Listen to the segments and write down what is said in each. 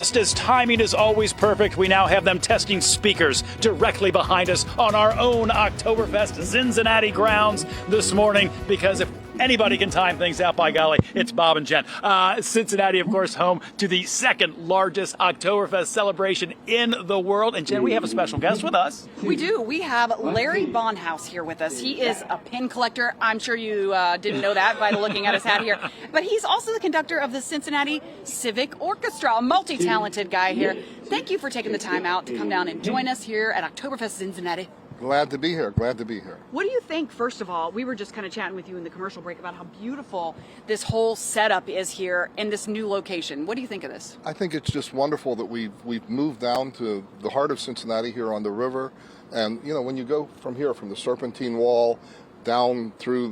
Just as timing is always perfect, we now have them testing speakers directly behind us on our own Oktoberfest Cincinnati grounds this morning, because if anybody can time things out, by golly, it's Bob and Jen. Cincinnati, of course, home to the second largest Oktoberfest celebration in the world. And Jen, we have a special guest with us. We do. We have Larry Bonhouse here with us. He is a pin collector. I'm sure you didn't know that by looking at his hat here. But he's also the conductor of the Cincinnati Civic Orchestra, a multi-talented guy here. Thank you for taking the time out to come down and join us here at Oktoberfest Cincinnati. Glad to be here. Glad to be here. What do you think, first of all? We were just kind of chatting with you in the commercial break about how beautiful this whole setup is here in this new location. What do you think of this? I think it's just wonderful that we've moved down to the heart of Cincinnati here on the river. And, you know, when you go from here, from the Serpentine Wall down through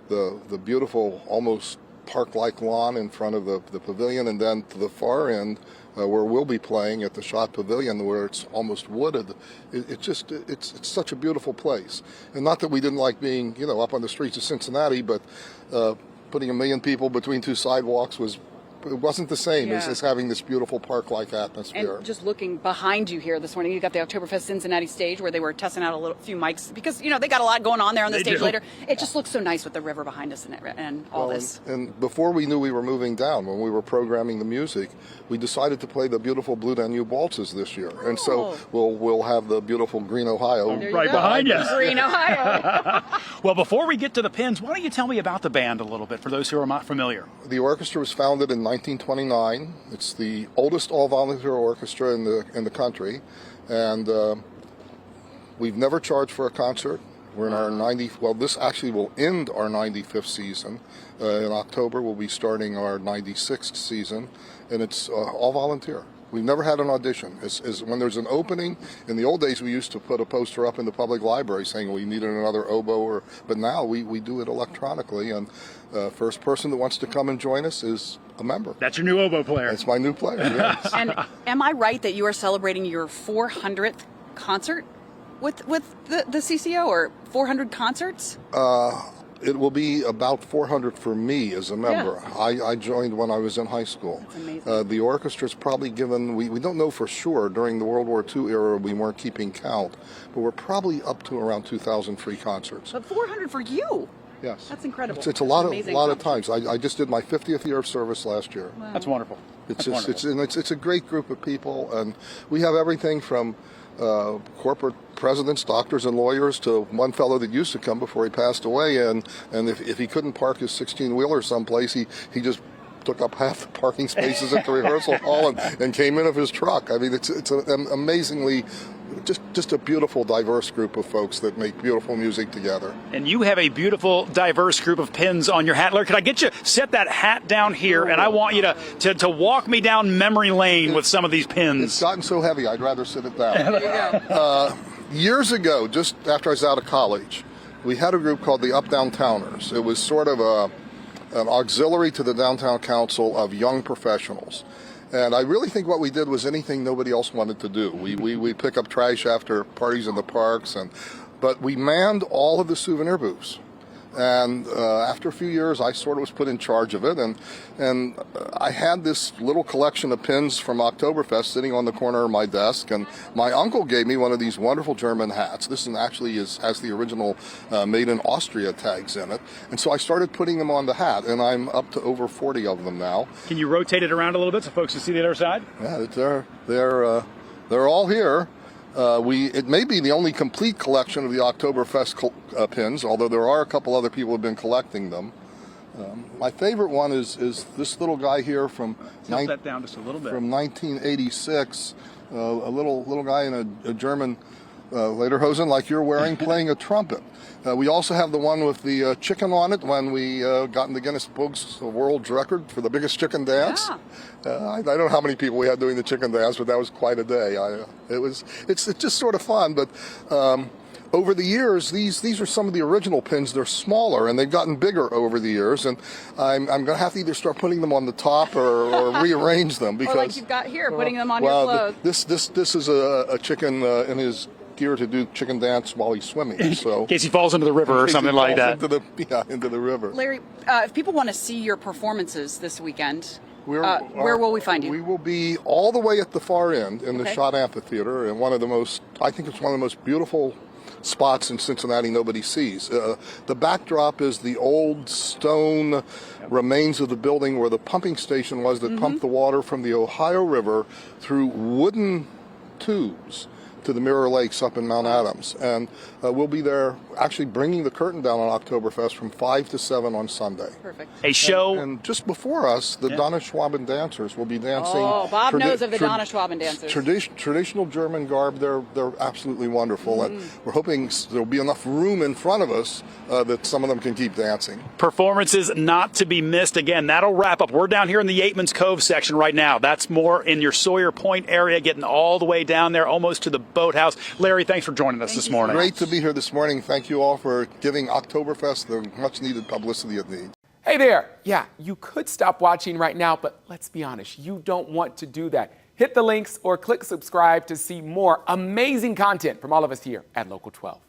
the beautiful, almost park-like lawn in front of the pavilion, and then to the far end where we'll be playing at the Schott Pavilion, where it's almost wooded. It's such a beautiful place. And not that we didn't like being, you know, up on the streets of Cincinnati, but putting 1 million people between two sidewalks it wasn't the same as having this beautiful park-like atmosphere. And just looking behind you here this morning, you got the Oktoberfest Cincinnati stage where they were testing out a few mics because, you know, they got a lot going on there on the stage later. It just looks so nice with the river behind us and all this. And before we knew we were moving down, when we were programming the music, we decided to play the beautiful Blue Danube waltzes this year. And so we'll have the beautiful Green Ohio right behind you. Green Ohio. Well, before we get to the pins, why don't you tell me about the band a little bit for those who are not familiar? The orchestra was founded in 1929. It's the oldest all-volunteer orchestra in the country, and we've never charged for a concert. We're in our this actually will end our 95th season. In October, we'll be starting our 96th season, and it's all volunteer. We've never had an audition. When there's an opening, in the old days we used to put a poster up in the public library saying we needed another oboe, but now we do it electronically, and first person that wants to come and join us is a member. That's your new oboe player. That's my new player, yes. And am I right that you are celebrating your 400th concert with the CCO, or 400 concerts? It will be about 400 for me as a member. Yeah. I joined when I was in high school. That's amazing. The orchestra's probably given, we don't know for sure, during the World War II era we weren't keeping count, but we're probably up to around 2,000 free concerts. But 400 for you? Yes. That's incredible. It's a lot of times. I just did my 50th year of service last year. Wow. That's wonderful. It's a great group of people, and we have everything from corporate presidents, doctors, and lawyers to one fellow that used to come before he passed away, and if he couldn't park his 16-wheeler someplace, he just took up half the parking spaces at the rehearsal hall and came in of his truck. I mean, it's an amazingly just a beautiful, diverse group of folks that make beautiful music together. And you have a beautiful, diverse group of pins on your hat. Larry, can I get you set that hat down here? And I want you to walk me down memory lane with some of these pins. It's gotten so heavy, I'd rather sit it down. There you go. Years ago, just after I was out of college, we had a group called the Up Downtowners. It was sort of an auxiliary to the Downtown Council of young professionals. And I really think what we did was anything nobody else wanted to do. We pick up trash after parties in the parks, but we manned all of the souvenir booths. And after a few years, I sort of was put in charge of it, and I had this little collection of pins from Oktoberfest sitting on the corner of my desk, and my uncle gave me one of these wonderful German hats. This one actually has the original made in Austria tags in it, and so I started putting them on the hat, and I'm up to over 40 of them now. Can you rotate it around a little bit so folks can see the other side? Yeah, they're all here. It may be the only complete collection of the Oktoberfest pins, although there are a couple other people who have been collecting them. My favorite one is this little guy here from Tilt that down just a little bit. From 1986, a little guy in a German lederhosen like you're wearing playing a trumpet. We also have the one with the chicken on it when we got in the Guinness Books World Record for the biggest chicken dance. Yeah. I don't know how many people we had doing the chicken dance, but that was quite a day. It's just sort of fun, but over the years, these are some of the original pins. They're smaller, and they've gotten bigger over the years, and I'm going to have to either start putting them on the top or rearrange them. Because, or like you've got here, putting them on your clothes. This is a chicken in his gear to do chicken dance while he's swimming. So in case he falls into the river or something like that. Into the river. Larry, if people want to see your performances this weekend, Where will we find you? We will be all the way at the far end in the Okay. Schott Amphitheater, and I think it's one of the most beautiful spots in Cincinnati nobody sees. The backdrop is the old stone remains of the building where the pumping station was that pumped the water from the Ohio River through wooden tubes to the Mirror Lakes up in Mount Adams. And we'll be there actually bringing the curtain down on Oktoberfest from 5 to 7 on Sunday. Perfect. A show. And just before us, the Donna Schwaben dancers will be dancing. Oh, Bob knows of the Donna Schwaben dancers. Traditional German garb. They're absolutely wonderful. And we're hoping there'll be enough room in front of us that some of them can keep dancing. Performances not to be missed. Again, that'll wrap up. We're down here in the Yateman's Cove section right now. That's more in your Sawyer Point area, getting all the way down there, almost to the boathouse. Larry, thanks for joining us this morning. Great to be here this morning. Thank you all for giving Oktoberfest the much needed publicity it needs. Hey there. Yeah, you could stop watching right now, but let's be honest, you don't want to do that. Hit the links or click subscribe to see more amazing content from all of us here at Local 12.